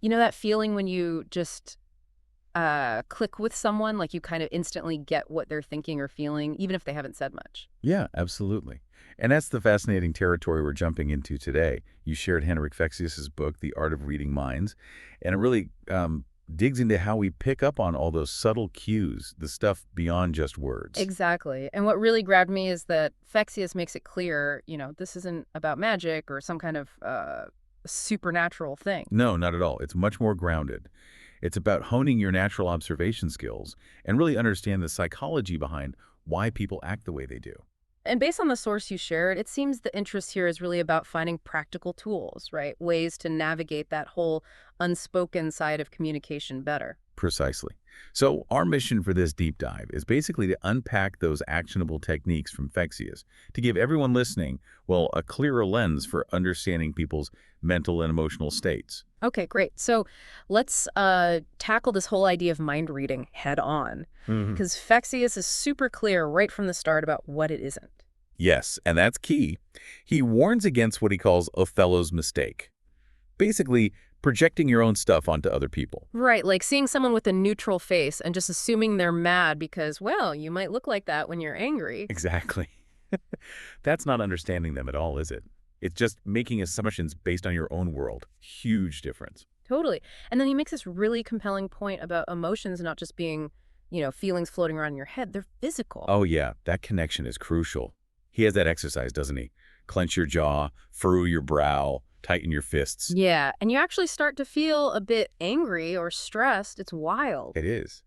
You know that feeling when you just click with someone, like you kind of instantly get what they're thinking or feeling, even if they haven't said much? Yeah, absolutely. And that's the fascinating territory we're jumping into today. You shared Henrik Fexeus's book, The Art of Reading Minds, and it really digs into how we pick up on all those subtle cues, the stuff beyond just words. Exactly. And what really grabbed me is that Fexius makes it clear, this isn't about magic or some kind of supernatural thing. No, not at all. It's much more grounded. It's about honing your natural observation skills and really understand the psychology behind why people act the way they do. And based on the source you shared, it seems the interest here is really about finding practical tools, right? Ways to navigate that whole unspoken side of communication better. Precisely. So our mission for this deep dive is basically to unpack those actionable techniques from Fexius to give everyone listening, well, a clearer lens for understanding people's mental and emotional states. Okay, great. So let's tackle this whole idea of mind reading head on, Hmm. because Fexius is super clear right from the start about what it isn't. Yes, and that's key. He warns against what he calls Othello's mistake. Basically, projecting your own stuff onto other people. Right, like seeing someone with a neutral face and just assuming they're mad because, well, you might look like that when you're angry. Exactly. That's not understanding them at all, is it? It's just making assumptions based on your own world. Huge difference. Totally. And then he makes this really compelling point about emotions not just being, feelings floating around in your head, they're physical. Oh yeah, that connection is crucial. He has that exercise, doesn't he? Clench your jaw, furrow your brow, tighten your fists. Yeah, and you actually start to feel a bit angry or stressed. It's wild. It is.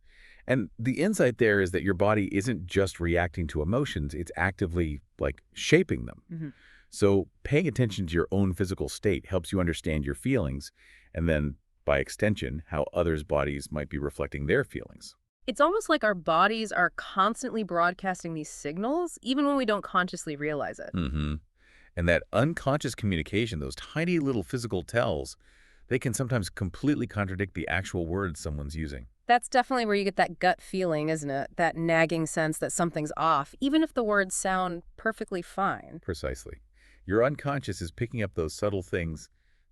And the insight there is that your body isn't just reacting to emotions, it's actively, like, shaping them. Mhm. So paying attention to your own physical state helps you understand your feelings, and then, by extension, how others' bodies might be reflecting their feelings. It's almost like our bodies are constantly broadcasting these signals, even when we don't consciously realize it. Mm-hmm. And that unconscious communication, those tiny little physical tells, they can sometimes completely contradict the actual words someone's using. That's definitely where you get that gut feeling, isn't it? That nagging sense that something's off, even if the words sound perfectly fine. Precisely. Your unconscious is picking up those subtle things,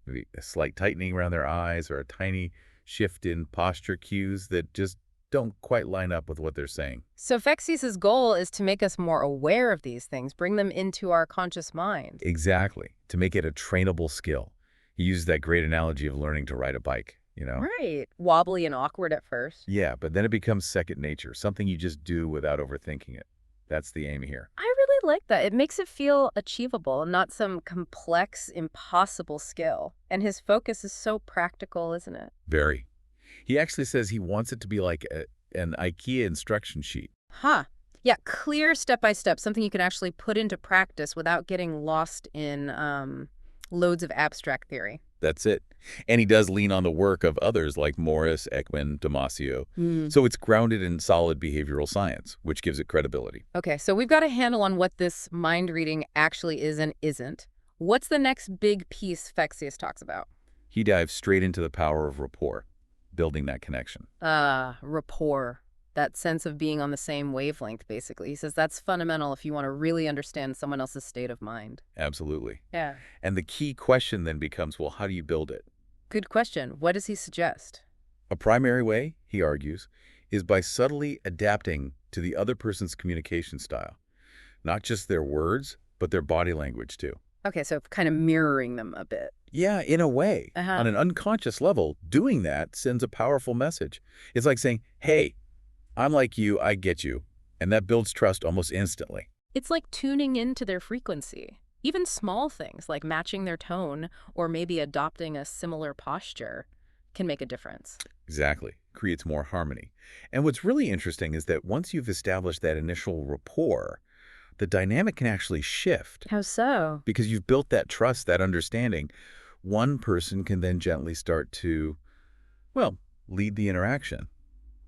maybe a slight tightening around their eyes or a tiny shift in posture cues that just don't quite line up with what they're saying. So Fexi's goal is to make us more aware of these things, bring them into our conscious mind. Exactly. To make it a trainable skill. He uses that great analogy of learning to ride a bike. Right. Wobbly and awkward at first. Yeah, but then it becomes second nature, something you just do without overthinking it. That's the aim here. I really like that. It makes it feel achievable, not some complex, impossible skill. And his focus is so practical, isn't it? Very. He actually says he wants it to be like an IKEA instruction sheet. Huh. Yeah, clear step by step, something you can actually put into practice without getting lost in loads of abstract theory. That's it. And he does lean on the work of others like Morris, Ekman, Damasio. Hmm. So it's grounded in solid behavioral science, which gives it credibility. Okay, so we've got a handle on what this mind reading actually is and isn't. What's the next big piece Fexius talks about? He dives straight into the power of rapport, building that connection. Rapport. That sense of being on the same wavelength, basically. He says that's fundamental if you want to really understand someone else's state of mind. Absolutely. Yeah. And the key question then becomes, well, how do you build it? Good question. What does he suggest? A primary way, he argues, is by subtly adapting to the other person's communication style. Not just their words, but their body language too. Okay, so kind of mirroring them a bit. Yeah, in a way. Uh-huh. On an unconscious level, doing that sends a powerful message. It's like saying, hey, I'm like you, I get you. And that builds trust almost instantly. It's like tuning into their frequency. Even small things like matching their tone or maybe adopting a similar posture can make a difference. Exactly. Creates more harmony. And what's really interesting is that once you've established that initial rapport, the dynamic can actually shift. How so? Because you've built that trust, that understanding. One person can then gently start to, well, lead the interaction.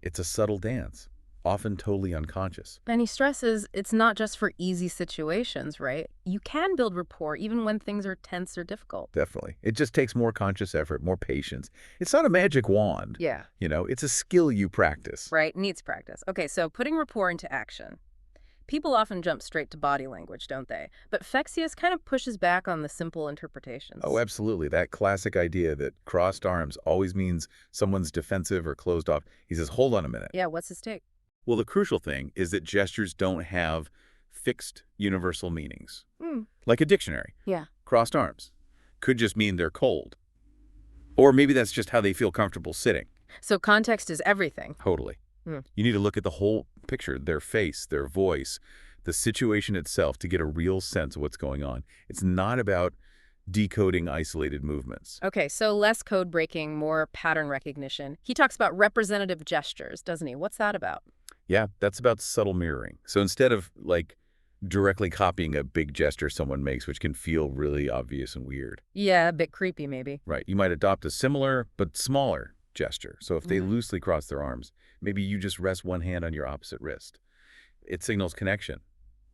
It's a subtle dance, often totally unconscious. And he stresses it's not just for easy situations, right? You can build rapport even when things are tense or difficult. Definitely. It just takes more conscious effort, more patience. It's not a magic wand. Yeah. It's a skill you practice. Right, needs practice. Okay, so putting rapport into action. People often jump straight to body language, don't they? But Fexius kind of pushes back on the simple Oh, interpretations. absolutely. That classic idea that crossed arms always means someone's defensive or closed off. He says, hold on a minute. Yeah, what's his take? Well, the crucial thing is that gestures don't have fixed universal meanings. Hmm. Like a dictionary. Yeah. Crossed arms could just mean they're cold. Or maybe that's just how they feel comfortable sitting. So context is everything. Totally. Hmm. You need to look at the whole picture, their face, their voice, the situation itself to get a real sense of what's going on. It's not about decoding isolated movements. Okay, so less code breaking, more pattern recognition. He talks about representative gestures, doesn't he? What's that about? Yeah, that's about subtle mirroring. So instead of like directly copying a big gesture someone makes, which can feel really obvious and weird, Yeah, a bit creepy, maybe. right? You might adopt a similar but smaller gesture. So if they Mhm. loosely cross their arms, maybe you just rest one hand on your opposite wrist. It signals connection,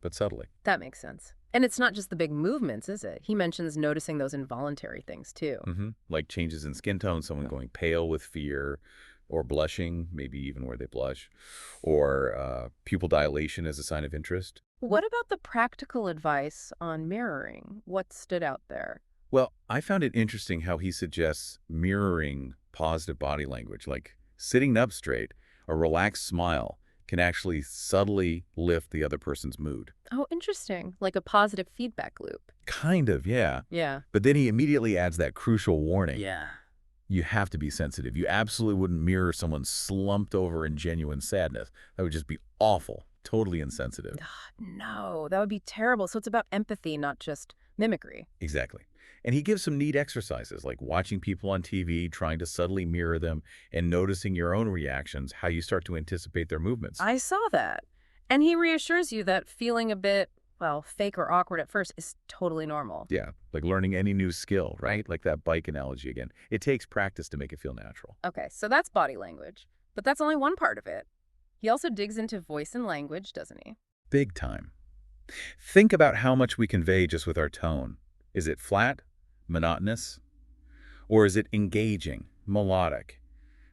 but subtly. That makes sense. And it's not just the big movements, is it? He mentions noticing those involuntary things, too. Like changes in skin tone, someone going pale with fear, or blushing, maybe even where they blush, or pupil dilation as a sign of interest. What about the practical advice on mirroring? What stood out there? Well, I found it interesting how he suggests mirroring positive body language, like sitting up straight, a relaxed smile can actually subtly lift the other person's mood. Oh, interesting. Like a positive feedback loop. Kind of, yeah. Yeah. But then he immediately adds that crucial warning. Yeah. You have to be sensitive. You absolutely wouldn't mirror someone slumped over in genuine sadness. That would just be awful, totally insensitive. No, that would be terrible. So it's about empathy, not just mimicry. Exactly. And he gives some neat exercises like watching people on TV, trying to subtly mirror them, and noticing your own reactions, how you start to anticipate their movements. I saw that. And he reassures you that feeling a bit, well, fake or awkward at first is totally normal. Yeah, like learning any new skill, right? Like that bike analogy again. It takes practice to make it feel natural. Okay, so that's body language. But that's only one part of it. He also digs into voice and language, doesn't he? Big time. Think about how much we convey just with our tone. Is it flat, monotonous, or is it engaging, melodic?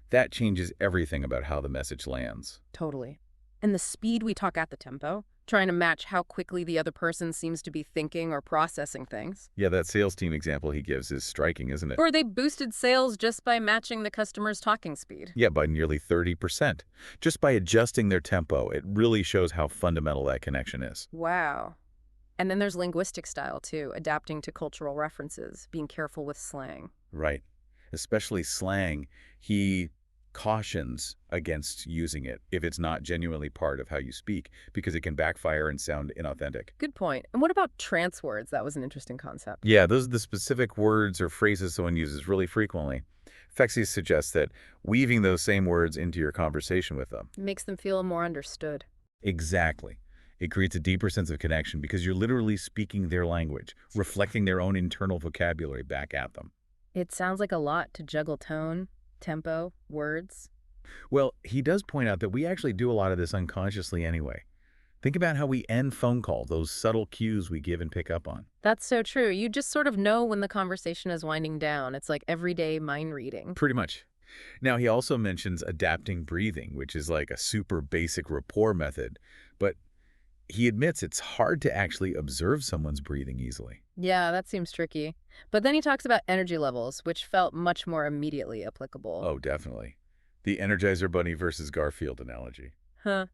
That changes everything about how the message lands. Totally. And the speed we talk at the tempo, trying to match how quickly the other person seems to be thinking or processing things. Yeah, that sales team example he gives is striking, isn't it? Or they boosted sales just by matching the customer's talking speed. Yeah, by nearly 30%. Just by adjusting their tempo, it really shows how fundamental that connection is. Wow. And then there's linguistic style, too, adapting to cultural references, being careful with slang. Right. Especially slang, he cautions against using it if it's not genuinely part of how you speak, because it can backfire and sound inauthentic. Good point. And what about trance words? That was an interesting concept. Yeah, those are the specific words or phrases someone uses really frequently. Fexius suggests that weaving those same words into your conversation with them. It makes them feel more understood. Exactly. It creates a deeper sense of connection because you're literally speaking their language, reflecting their own internal vocabulary back at them. It sounds like a lot to juggle tone, tempo, words. Well, he does point out that we actually do a lot of this unconsciously anyway. Think about how we end phone calls, those subtle cues we give and pick up on. That's so true. You just sort of know when the conversation is winding down. It's like everyday mind reading. Pretty much. Now, he also mentions adapting breathing, which is like a super basic rapport method, but he admits it's hard to actually observe someone's breathing easily. Yeah, that seems tricky. But then he talks about energy levels, which felt much more immediately applicable. Oh, definitely. The Energizer Bunny versus Garfield analogy. Huh.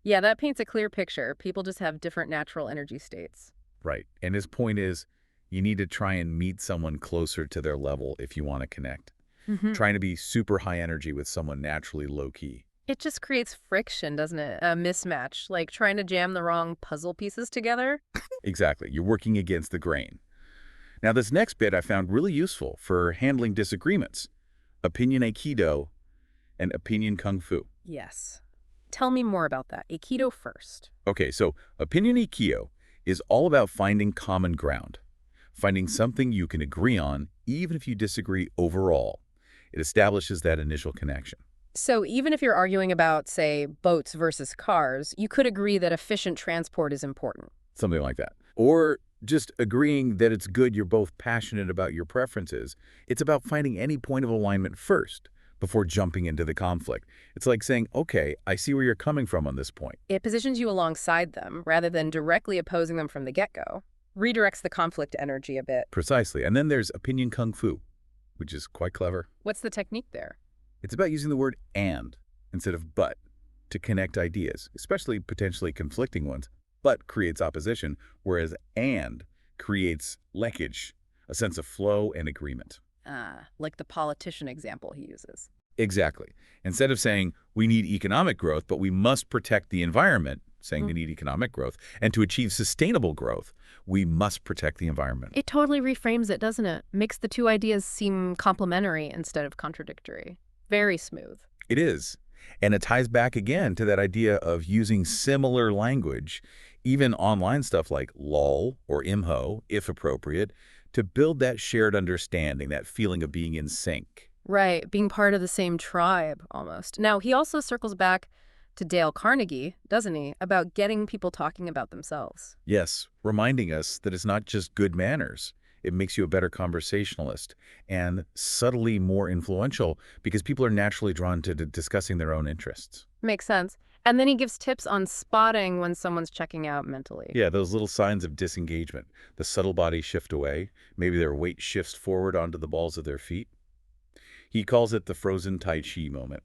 Yeah, that paints a clear picture. People just have different natural energy states. Right. And his point is, you need to try and meet someone closer to their level if you want to connect. Hmm. Trying to be super high energy with someone naturally low key. It just creates friction, doesn't it? A mismatch, like trying to jam the wrong puzzle pieces together. Exactly. You're working against the grain. Now, this next bit I found really useful for handling disagreements. Opinion Aikido and opinion Kung Fu. Yes. Tell me more about that. Aikido first. Okay, so opinion Aikido is all about finding common ground, finding something you can agree on even if you disagree overall. It establishes that initial connection. So even if you're arguing about, say, boats versus cars, you could agree that efficient transport is important. Something like that. Or just agreeing that it's good you're both passionate about your preferences. It's about finding any point of alignment first before jumping into the conflict. It's like saying, okay, I see where you're coming from on this point. It positions you alongside them rather than directly opposing them from the get-go. Redirects the conflict energy a bit. Precisely. And then there's opinion kung fu, which is quite clever. What's the technique there? It's about using the word and instead of but to connect ideas, especially potentially conflicting ones. But creates opposition, whereas and creates leakage, a sense of flow and agreement. Like the politician example he uses. Exactly. Instead of saying we need economic growth, but we must protect the environment, saying we need economic growth, and to achieve sustainable growth, we must protect the environment. It totally reframes it, doesn't it? Makes the two ideas seem complementary instead of contradictory. Very smooth. It is. And it ties back again to that idea of using similar language, even online stuff like lol or imho, if appropriate, to build that shared understanding, that feeling of being in sync. Right, being part of the same tribe, almost. Now, he also circles back to Dale Carnegie, doesn't he, about getting people talking about themselves. Yes, reminding us that it's not just good manners. It makes you a better conversationalist and subtly more influential because people are naturally drawn to discussing their own interests. Makes sense. And then he gives tips on spotting when someone's checking out mentally. Yeah, those little signs of disengagement. The subtle body shift away. Maybe their weight shifts forward onto the balls of their feet. He calls it the frozen Tai Chi moment.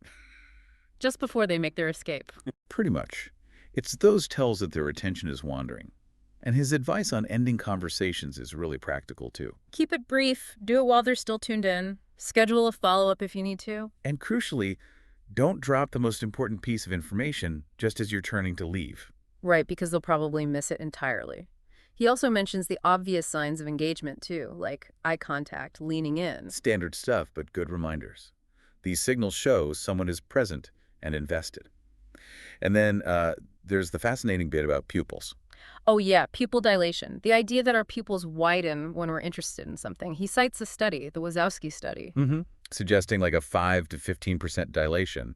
Just before they make their escape. Pretty much. It's those tells that their attention is wandering. And his advice on ending conversations is really practical, too. Keep it brief. Do it while they're still tuned in. Schedule a follow-up if you need to. And crucially, don't drop the most important piece of information just as you're turning to leave. Right, because they'll probably miss it entirely. He also mentions the obvious signs of engagement, too, like eye contact, leaning in. Standard stuff, but good reminders. These signals show someone is present and invested. And then there's the fascinating bit about pupils. Oh yeah, pupil dilation. The idea that our pupils widen when we're interested in something. He cites a study, the Wazowski study. Suggesting like a 5 to 15% dilation.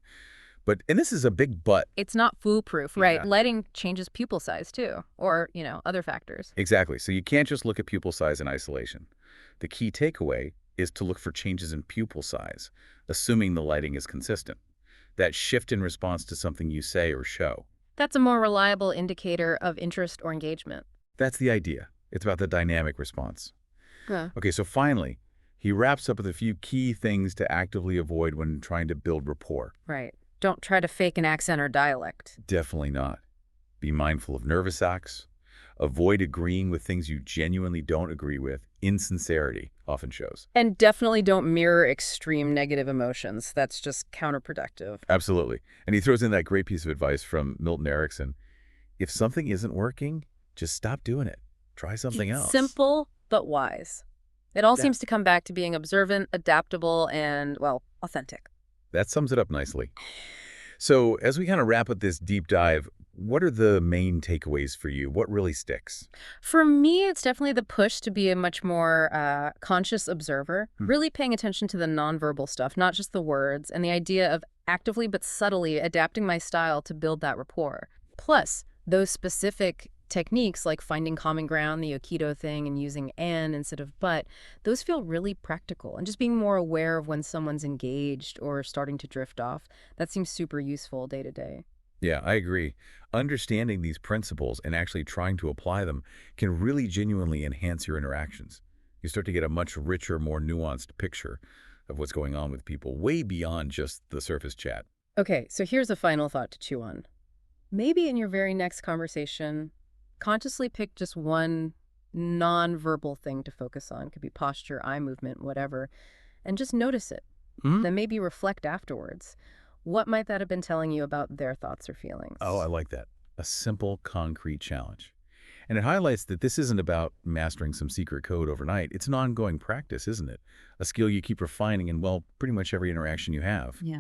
And this is a big but. It's not foolproof, right? Yeah. Lighting changes pupil size too, or, other factors. Exactly. So you can't just look at pupil size in isolation. The key takeaway is to look for changes in pupil size, assuming the lighting is consistent. That shift in response to something you say or show. That's a more reliable indicator of interest or engagement. That's the idea. It's about the dynamic response. Huh. Okay, so finally, he wraps up with a few key things to actively avoid when trying to build rapport. Right. Don't try to fake an accent or dialect. Definitely not. Be mindful of nervous acts. Avoid agreeing with things you genuinely don't agree with. Insincerity often shows. And definitely don't mirror extreme negative emotions. That's just counterproductive. Absolutely. And he throws in that great piece of advice from Milton Erickson. If something isn't working, just stop doing it. Try something else. Simple, but wise. It all Yeah. seems to come back to being observant, adaptable, and, well, authentic. That sums it up nicely. So as we kind of wrap up this deep dive, what are the main takeaways for you? What really sticks? For me, it's definitely the push to be a much more conscious observer, really paying attention to the nonverbal stuff, not just the words, and the idea of actively but subtly adapting my style to build that rapport. Plus, those specific techniques like finding common ground, the Aikido thing, and using and instead of but, those feel really practical. And just being more aware of when someone's engaged or starting to drift off, that seems super useful day to day. Yeah, I agree. Understanding these principles and actually trying to apply them can really genuinely enhance your interactions. You start to get a much richer, more nuanced picture of what's going on with people, way beyond just the surface chat. Okay, so here's a final thought to chew on. Maybe in your very next conversation, consciously pick just one non-verbal thing to focus on. Could be posture, eye movement, whatever, and just notice it. Then maybe reflect afterwards. What might that have been telling you about their thoughts or feelings? Oh, I like that. A simple, concrete challenge. And it highlights that this isn't about mastering some secret code overnight. It's an ongoing practice, isn't it? A skill you keep refining in, well, pretty much every interaction you have. Yeah.